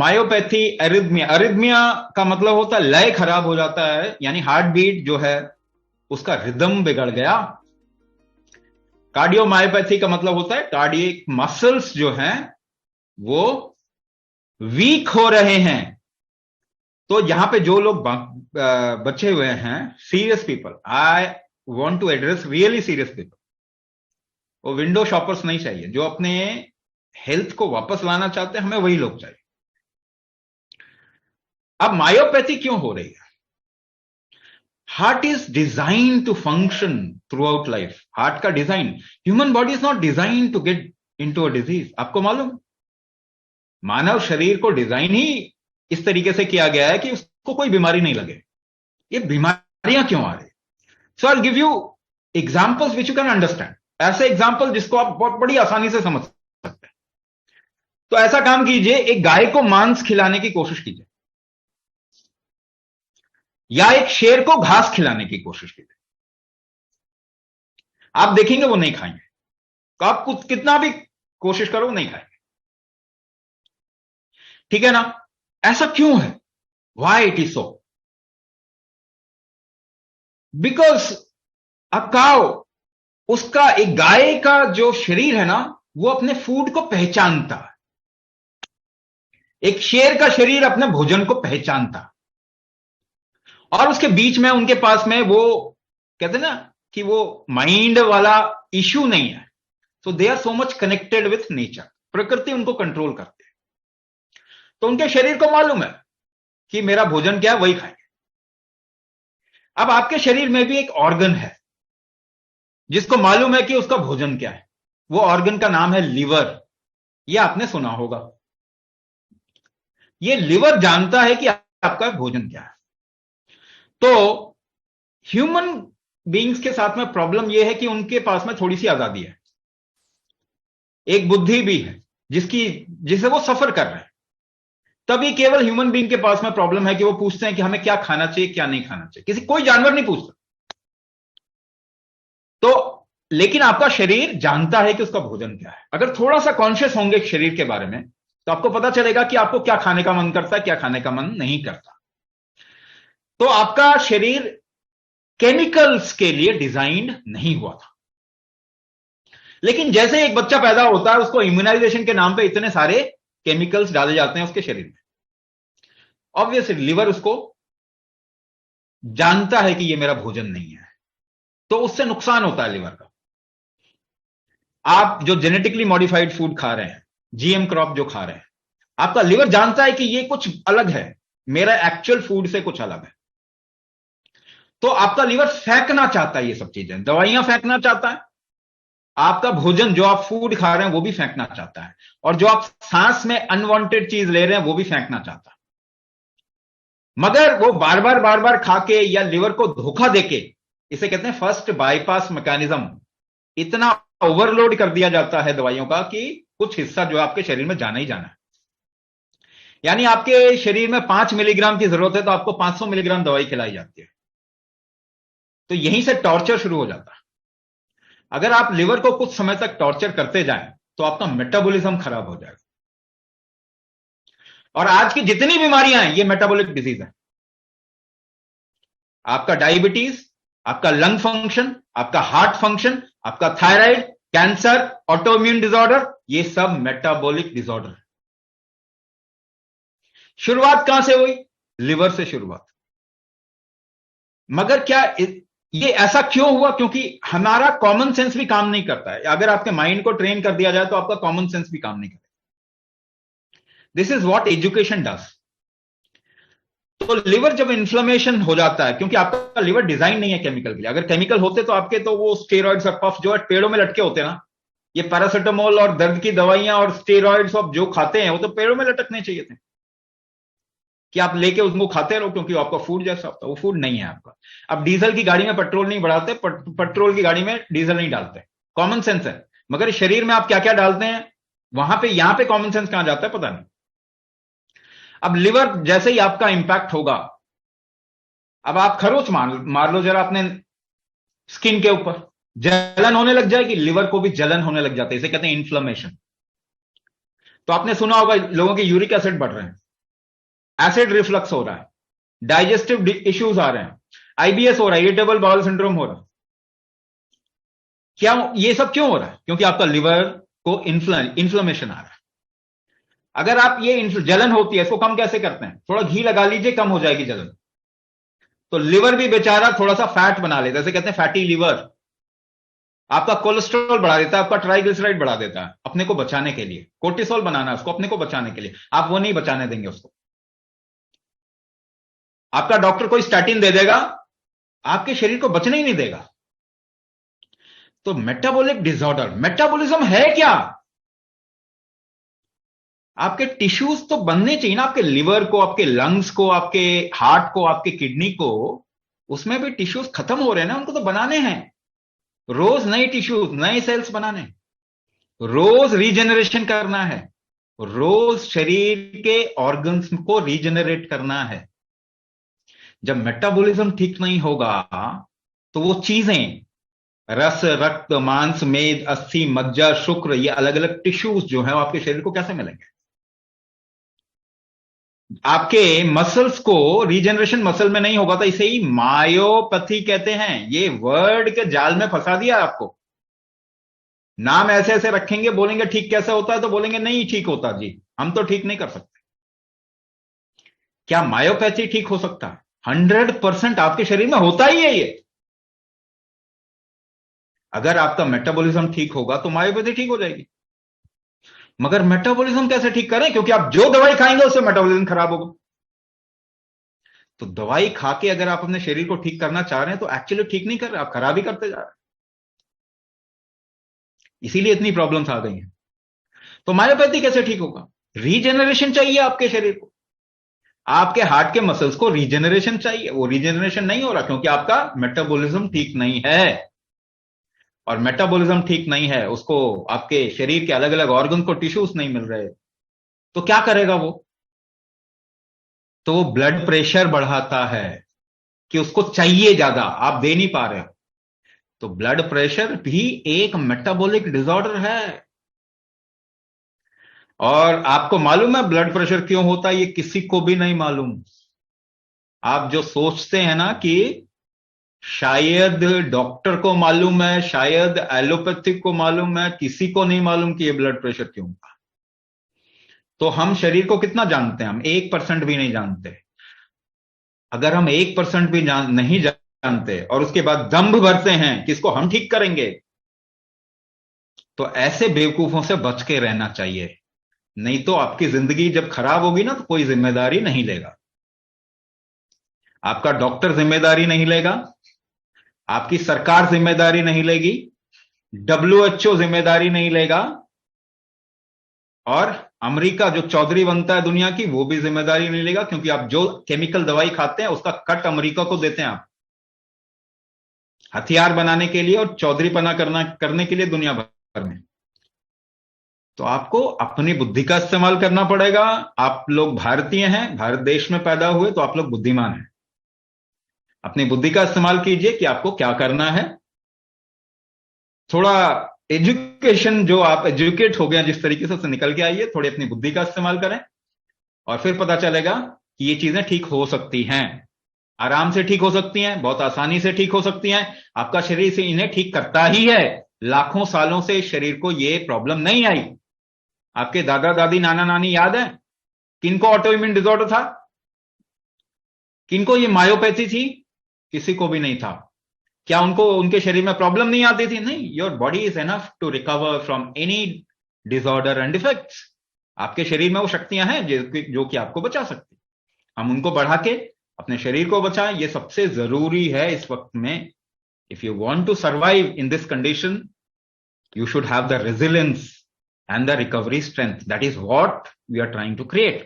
Myopathy, arrhythmia. Arrhythmia का मतलब होता है लय खराब हो जाता है, यानी हार्ट बीट जो है उसका रिदम बिगड़ गया। कार्डियोमायोपैथी का मतलब होता है कार्डियक मसल्स जो हैं वो वीक हो रहे हैं। तो यहां पे जो लोग बचे हुए हैं, serious people, I want to address really serious people. वो विंडो शॉपर्स नहीं चाहिए, जो अपने हेल्थ को वापस लाना चाहते हैं, हमें वही लोग चाहिए। अब मायोपैथी क्यों हो रही है? Heart is design to function throughout life. Heart का design, human body is not design to get into a disease. आपको मालूम, मानव शरीर को डिजाइन ही इस तरीके से किया गया है कि उसको कोई बीमारी नहीं लगे। ये बीमारियां क्यों आ रही? So I give you examples which you can understand. ऐसे एग्जाम्पल जिसको आप बहुत बड़ी आसानी से समझ सकते हैं। तो ऐसा काम कीजिए, एक गाय को मांस खिलाने की कोशिश कीजिए, या एक शेर को घास खिलाने की कोशिश कीजिए। आप देखेंगे वो नहीं खाएंगे। तो आप कुछ कितना भी कोशिश करो, नहीं खाएंगे। ठीक है ना? ऐसा क्यों है? Why it is so? Because a cow, उसका, एक गाय का जो शरीर है ना, वो अपने फूड को पहचानता है। एक शेर का शरीर अपने भोजन को पहचानता है। और उसके बीच में, उनके पास में, वो कहते हैं ना कि वो माइंड वाला इश्यू नहीं है। So they are so much connected with nature. प्रकृति उनको कंट्रोल करती है। तो उनके शरीर को मालूम है कि मेरा भोजन क्या है, वही खाएंगे। अब आपके शरीर में भी एक ऑर्गन है जिसको मालूम है कि उसका भोजन क्या है। वो ऑर्गन का नाम है लिवर। ये आपने सुना होगा। ये लिवर जानता है कि आपका भोजन क्या है। तो ह्यूमन बीइंग्स के साथ में प्रॉब्लम यह है कि उनके पास में थोड़ी सी आजादी है, एक बुद्धि भी है जिसे वो सफर कर रहे हैं। तभी केवल ह्यूमन बीइंग के पास में प्रॉब्लम है कि वो पूछते हैं कि हमें क्या खाना चाहिए, क्या नहीं खाना चाहिए। कोई जानवर नहीं पूछता। तो लेकिन आपका शरीर जानता है कि उसका भोजन क्या है। अगर थोड़ा सा कॉन्शियस होंगे शरीर के बारे में, तो आपको पता चलेगा कि आपको क्या खाने का मन करता है, क्या खाने का मन नहीं करता। तो आपका शरीर केमिकल्स के लिए डिजाइंड नहीं हुआ था। लेकिन जैसे एक बच्चा पैदा होता है, उसको इम्यूनाइजेशन के नाम पे इतने सारे केमिकल्स डाले जाते हैं उसके शरीर में। ऑब्वियसली लिवर उसको जानता है कि ये मेरा भोजन नहीं है, तो उससे नुकसान होता है लिवर का। आप जो जेनेटिकली मॉडिफाइड फूड खा रहे हैं, जीएम क्रॉप जो खा रहे हैं, आपका लिवर जानता है कि ये कुछ अलग है, मेरा एक्चुअल फूड से कुछ अलग है। तो आपका लिवर फेंकना चाहता है ये सब चीजें, दवाइयां फेंकना चाहता है, आपका भोजन जो आप फूड खा रहे हैं वो भी फेंकना चाहता है, और जो आप सांस में अनवांटेड चीज ले रहे हैं वो भी फेंकना चाहता है। मगर वो बार बार खा के या लिवर को धोखा देके, इसे कहते हैं फर्स्ट बाईपास मैकेनिज्म, इतना ओवरलोड कर दिया जाता है दवाइयों का कि कुछ हिस्सा जो आपके शरीर में जाना ही जाना है। यानी आपके शरीर में 5 मिलीग्राम की जरूरत है तो आपको 500 मिलीग्राम दवाई खिलाई जाती है। तो यहीं से टॉर्चर शुरू हो जाता है। अगर आप लिवर को कुछ समय तक टॉर्चर करते जाएं तो आपका मेटाबॉलिज्म खराब हो जाएगा। और आज की जितनी बीमारियां हैं ये मेटाबॉलिक डिजीज है। आपका डायबिटीज, आपका लंग फंक्शन, आपका हार्ट फंक्शन, आपका थायराइड, कैंसर, ऑटोइम्यून डिसऑर्डर, ये सब मेटाबॉलिक डिसऑर्डर है। शुरुआत कहां से हुई? लिवर से शुरुआत। मगर क्या ये ऐसा क्यों हुआ? क्योंकि हमारा कॉमन सेंस भी काम नहीं करता है। अगर आपके माइंड को ट्रेन कर दिया जाए तो आपका कॉमन सेंस भी काम नहीं करेगा। This is what education does. तो लिवर जब इन्फ्लेमेशन हो जाता है, क्योंकि आपका लिवर डिजाइन नहीं है केमिकल के लिए। अगर केमिकल होते तो आपके तो वो स्टेरॉइड्स और पफ जो है पेड़ों में लटके होते ना, ये पैरासिटामोल और दर्द की दवाइयां और स्टेरॉइड्स आप जो खाते हैं वो तो पेड़ों में लटकने चाहिए थे कि आप लेके उसको खाते रहो, क्योंकि वो आपका फूड जैसा होता है। वो फूड नहीं है आपका। अब डीजल की गाड़ी में पेट्रोल नहीं बढ़ाते, पेट्रोल की गाड़ी में डीजल नहीं डालते, कॉमन सेंस है। मगर शरीर में आप क्या क्या डालते हैं, वहां पे, यहां पे कॉमन सेंस कहां जाता है पता नहीं। अब लिवर जैसे ही आपका इंपैक्ट होगा, अब आप खरोच मार लो जरा अपने स्किन के ऊपर, जलन होने लग जाएगी। लिवर को भी जलन होने लग जाती है, इसे कहते हैं इन्फ्लेमेशन। तो आपने सुना होगा लोगों के यूरिक एसिड बढ़ रहे हैं। एसिड रिफ्लक्स हो रहा है, डाइजेस्टिव इश्यूज आ रहे हैं, आईबीएस हो रहा है, इरिटेबल बाउल सिंड्रोम हो रहा है। क्या ये सब क्यों हो रहा है? क्योंकि आपका लिवर को इन्फ्लेमेशन आ रहा है। अगर आप ये जलन होती है, इसको कम कैसे करते हैं? थोड़ा घी लगा लीजिए, कम हो जाएगी जलन। तो लिवर भी बेचारा थोड़ा सा फैट बना लेता है, जैसे कहते हैं फैटी लिवर। आपका कोलेस्ट्रॉल बढ़ा देता है, आपका ट्राइग्लिसराइड बढ़ा देता है, अपने को बचाने के लिए। कोर्टिसोल बनाना है उसको अपने को बचाने के लिए, आप वो नहीं बचाने देंगे उसको। आपका डॉक्टर कोई स्टैटिन दे देगा, आपके शरीर को बचने ही नहीं देगा। तो मेटाबॉलिक डिसऑर्डर, मेटाबॉलिज्म है क्या? आपके टिश्यूज तो बनने चाहिए ना, आपके लिवर को, आपके लंग्स को, आपके हार्ट को, आपके किडनी को, उसमें भी टिश्यूज खत्म हो रहे हैं ना, उनको तो बनाने हैं। रोज नए टिश्यूज, नए सेल्स बनाने, रोज रीजेनरेशन करना है, रोज शरीर के ऑर्गन्स को रीजेनरेट करना है। जब मेटाबॉलिज्म ठीक नहीं होगा तो वो चीजें, रस, रक्त, मांस, मेद, अस्थि, मज्जा, शुक्र, ये अलग अलग टिश्यूज जो है आपके शरीर को कैसे मिलेंगे? आपके मसल्स को रीजनरेशन मसल में नहीं होगा, तो इसे ही मायोपैथी कहते हैं। ये वर्ड के जाल में फंसा दिया आपको। नाम ऐसे ऐसे रखेंगे, बोलेंगे ठीक कैसे होता है, तो बोलेंगे नहीं ठीक होता जी, हम तो ठीक नहीं कर सकते। क्या मायोपैथी ठीक हो सकता है? 100% आपके शरीर में होता ही है ये। अगर आपका मेटाबॉलिज्म ठीक होगा तो मायोपैथी ठीक हो जाएगी। मगर मेटाबॉलिज्म कैसे ठीक करें? क्योंकि आप जो दवाई खाएंगे उससे मेटाबॉलिज्म खराब होगा। तो दवाई खा के अगर आप अपने शरीर को ठीक करना चाह रहे हैं तो एक्चुअली ठीक नहीं कर रहे, आप खराब ही करते जा रहे हैं। इसीलिए इतनी प्रॉब्लम्स आ गई हैं। तो मायोपैथी कैसे ठीक होगा? रीजेनरेशन चाहिए आपके शरीर को, आपके हार्ट के मसल्स को रीजेनरेशन चाहिए। वो रीजेनरेशन नहीं हो रहा क्योंकि आपका मेटाबॉलिज्म ठीक नहीं है। और मेटाबॉलिज्म ठीक नहीं है, उसको आपके शरीर के अलग अलग ऑर्गन को टिश्यूज नहीं मिल रहे, तो क्या करेगा वो? तो वो ब्लड प्रेशर बढ़ाता है कि उसको चाहिए ज्यादा, आप दे नहीं पा रहे हो। तो ब्लड प्रेशर भी एक मेटाबॉलिक डिसऑर्डर है। और आपको मालूम है ब्लड प्रेशर क्यों होता है? ये किसी को भी नहीं मालूम। आप जो सोचते हैं ना कि शायद डॉक्टर को मालूम है, शायद एलोपैथिक को मालूम है, किसी को नहीं मालूम कि ये ब्लड प्रेशर क्यों होगा। तो हम शरीर को कितना जानते हैं? हम 1% भी नहीं जानते। अगर हम 1% भी नहीं जानते और उसके बाद दंभ भरते हैं कि इसको हम ठीक करेंगे, तो ऐसे बेवकूफों से बच के रहना चाहिए। नहीं तो आपकी जिंदगी जब खराब होगी ना, तो कोई जिम्मेदारी नहीं लेगा। आपका डॉक्टर जिम्मेदारी नहीं लेगा, आपकी सरकार जिम्मेदारी नहीं लेगी, WHO जिम्मेदारी नहीं लेगा, और अमेरिका जो चौधरी बनता है दुनिया की, वो भी जिम्मेदारी नहीं लेगा। क्योंकि आप जो केमिकल दवाई खाते हैं उसका कट अमेरिका को देते हैं आप, हथियार बनाने के लिए और चौधरीपना करने के लिए दुनिया भर में। तो आपको अपनी बुद्धि का इस्तेमाल करना पड़ेगा। आप लोग भारतीय हैं, भारत देश में पैदा हुए, तो आप लोग बुद्धिमान हैं। अपनी बुद्धि का इस्तेमाल कीजिए कि आपको क्या करना है। थोड़ा एजुकेशन, जो आप एजुकेट हो गए जिस तरीके से उससे निकल के आइए, थोड़ी अपनी बुद्धि का इस्तेमाल करें, और फिर पता चलेगा कि ये चीजें ठीक हो सकती हैं, आराम से ठीक हो सकती हैं, बहुत आसानी से ठीक हो सकती हैं। आपका शरीर से इन्हें ठीक करता ही है। लाखों सालों से इस शरीर को ये प्रॉब्लम नहीं आई। आपके दादा दादी, नाना नानी याद है किनको ऑटो इम्यून डिसऑर्डर था? किनको ये मायोपैथी थी? किसी को भी नहीं था। क्या उनको उनके शरीर में प्रॉब्लम नहीं आती थी? नहीं। Your body is enough to recover from any disorder and defects. आपके शरीर में वो शक्तियां हैं जो कि आपको बचा सकती। हम उनको बढ़ा के अपने शरीर को बचाएं, ये सबसे जरूरी है इस वक्त में। If you want to survive in this condition, you should have the resilience and the recovery strength. That is what we are trying to create.